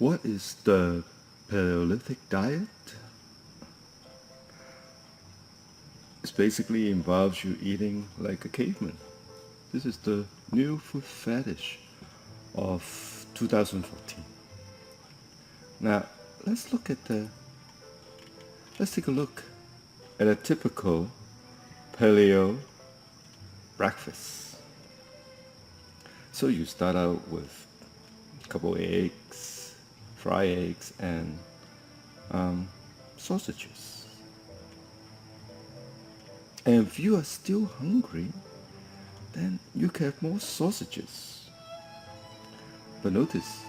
What is the Paleolithic diet? It basically involves you eating like a caveman. This is the new food fetish of 2014. Now, let's take a look at a typical paleo breakfast. So you start out with a couple eggs, fried eggs, and sausages. And if you are still hungry, then you can have more sausages. But notice,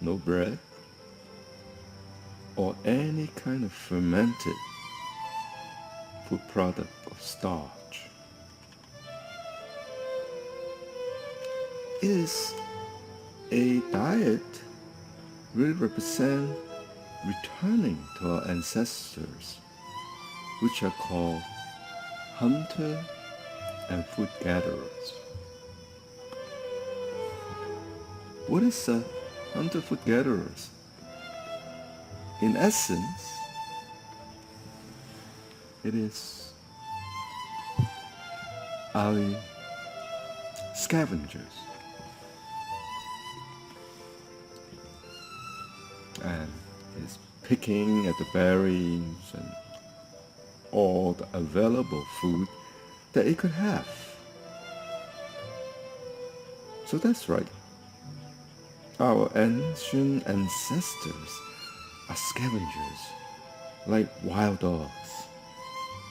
no bread or any kind of fermented food product of starch. It is a diet really represent returning to our ancestors, which are called hunter and food gatherers. What is a hunter food gatherers? In essence, it is our scavengers. And it's picking at the berries and all the available food that it could have. So that's right. Our ancient ancestors are scavengers, like wild dogs.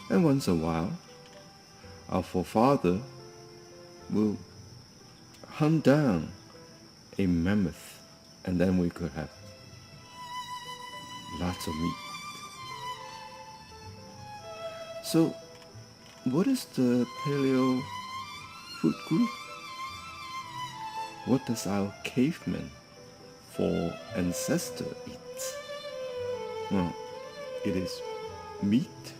And once in a while, our forefather will hunt down a mammoth, and then we could have lots of meat. So, what is the paleo food group? What does our caveman for ancestor eat? Well, it is meat,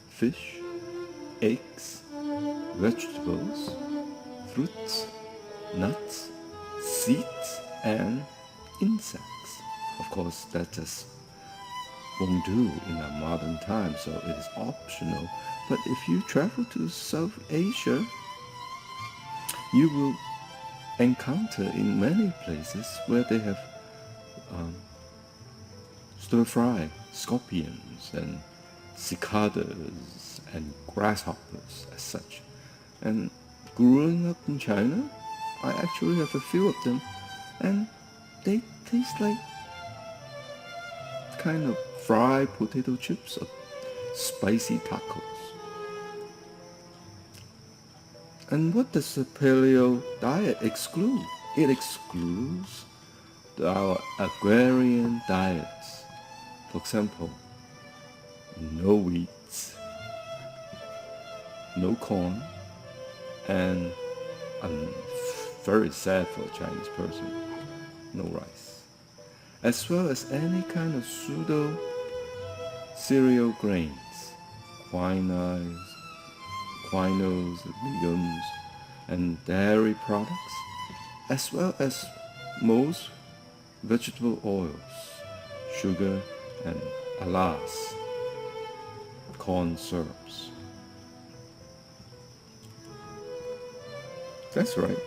fish, eggs, vegetables, fruits, nuts, seeds, and insects. Of course, that just won't do in our modern time, so it is optional. But if you travel to South Asia, you will encounter in many places where they have stir-fry scorpions and cicadas and grasshoppers as such. And growing up in China, I actually have a few of them, and they taste like kind of fried potato chips or spicy tacos. And what does the paleo diet exclude? It excludes our agrarian diets. For example, no wheat, no corn, and I'm very sad for a Chinese person, no rice, as well as any kind of pseudo cereal grains, quinoa, legumes, and dairy products, as well as most vegetable oils, sugar, and alas, corn syrups. That's right.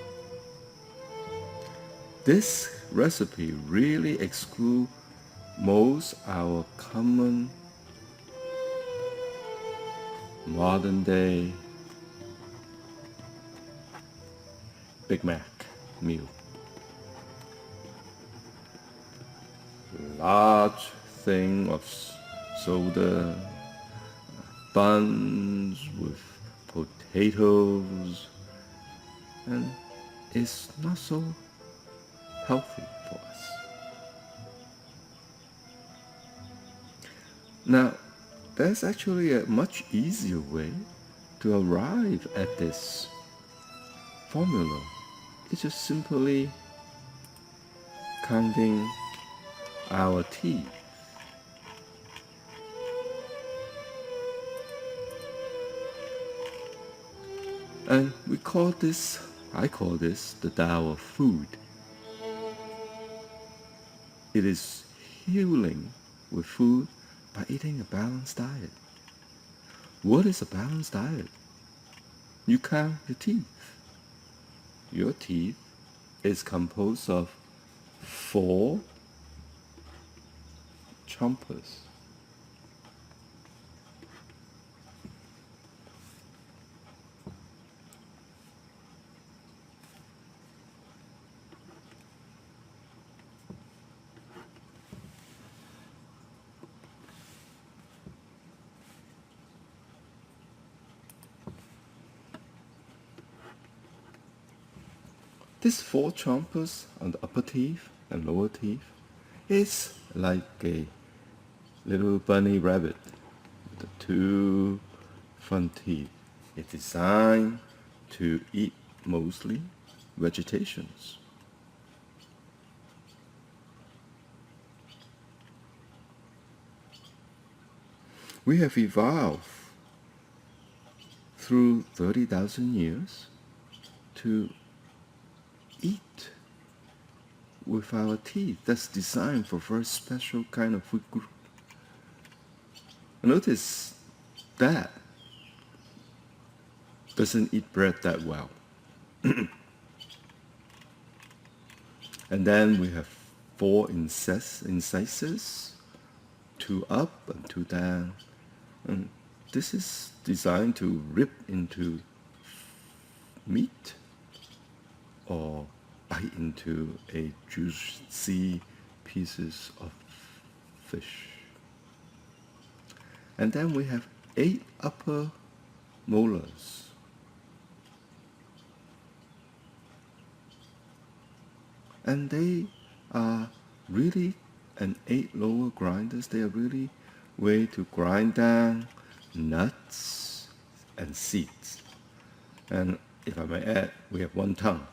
This recipe really excludes most our common modern day Big Mac meal. Large thing of soda, buns with potatoes, and it's not so healthy for us. Now, there's actually a much easier way to arrive at this formula. It's just simply counting our teeth. And I call this the Dao of Food. It is healing with food by eating a balanced diet. What is a balanced diet? You count your teeth. Your teeth is composed of 4 chompers. These 4 chompers on the upper teeth and lower teeth is like a little bunny rabbit with the 2 front teeth. It's designed to eat mostly vegetations. We have evolved through 30,000 years to eat with our teeth. That's designed for very special kind of food group. Notice that doesn't eat bread that well. And then we have 4 incisors, 2 up and 2 down. And this is designed to rip into meat or bite into a juicy pieces of fish. And then we have 8 upper molars. And they are really, and 8 lower grinders, they are really way to grind down nuts and seeds. And if I may add, we have 1 tongue.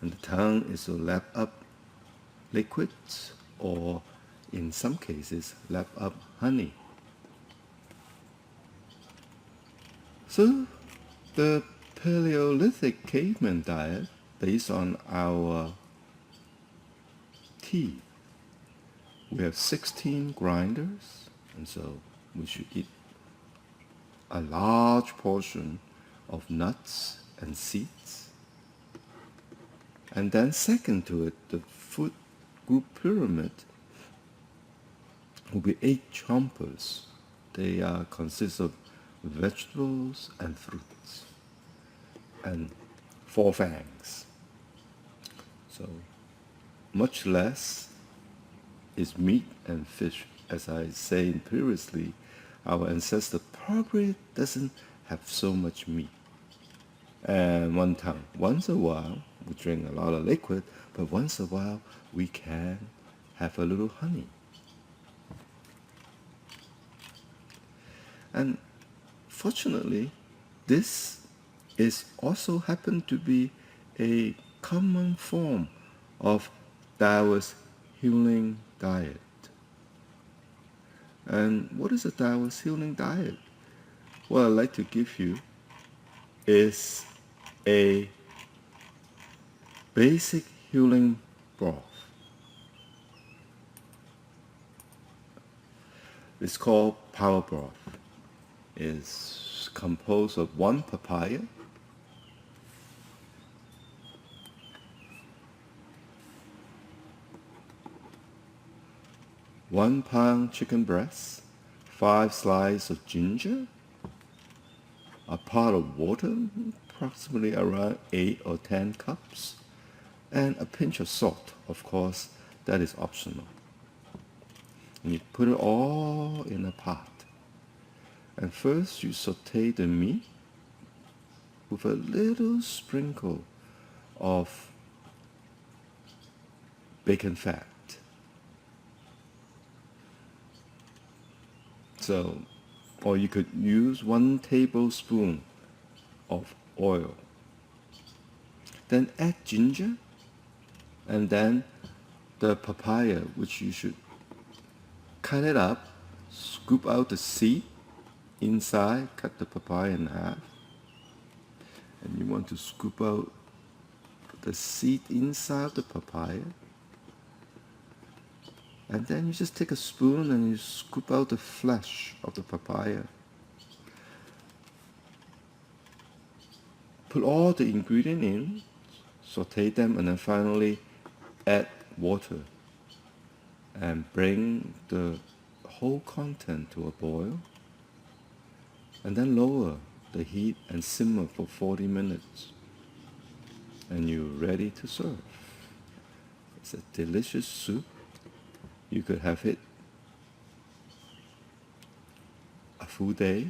And the tongue is to lap up liquids or in some cases lap up honey. So the Paleolithic caveman diet based on our teeth. We have 16 grinders, and so we should eat a large portion of nuts and seeds. And then second to it, the food group pyramid will be 8 chompers. They consist of vegetables and fruits, and 4 fangs. So much less is meat and fish. As I said previously, our ancestor probably doesn't have so much meat. And 1 tongue. Once a while, we drink a lot of liquid, but once a while, we can have a little honey. And fortunately, this is also happened to be a common form of Taoist healing diet. And what is a Taoist healing diet? What I'd like to give you is a basic healing broth. It's called power broth. It's composed of 1 papaya, 1 pound chicken breast, 5 slices of ginger, a pot of water, approximately around 8 or 10 cups, and a pinch of salt. Of course, that is optional. And you put it all in a pot. And first you saute the meat with a little sprinkle of bacon fat. So, or you could use 1 tablespoon of oil. Then add ginger, and then the papaya, which you should cut it up, scoop out the seed inside, cut the papaya in half. And you want to scoop out the seed inside the papaya. And then you just take a spoon and you scoop out the flesh of the papaya. Put all the ingredients in, saute them, and then finally add water and bring the whole content to a boil. And then lower the heat and simmer for 40 minutes. And you're ready to serve. It's a delicious soup. You could have it a full day,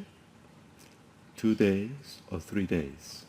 2 days, or 3 days.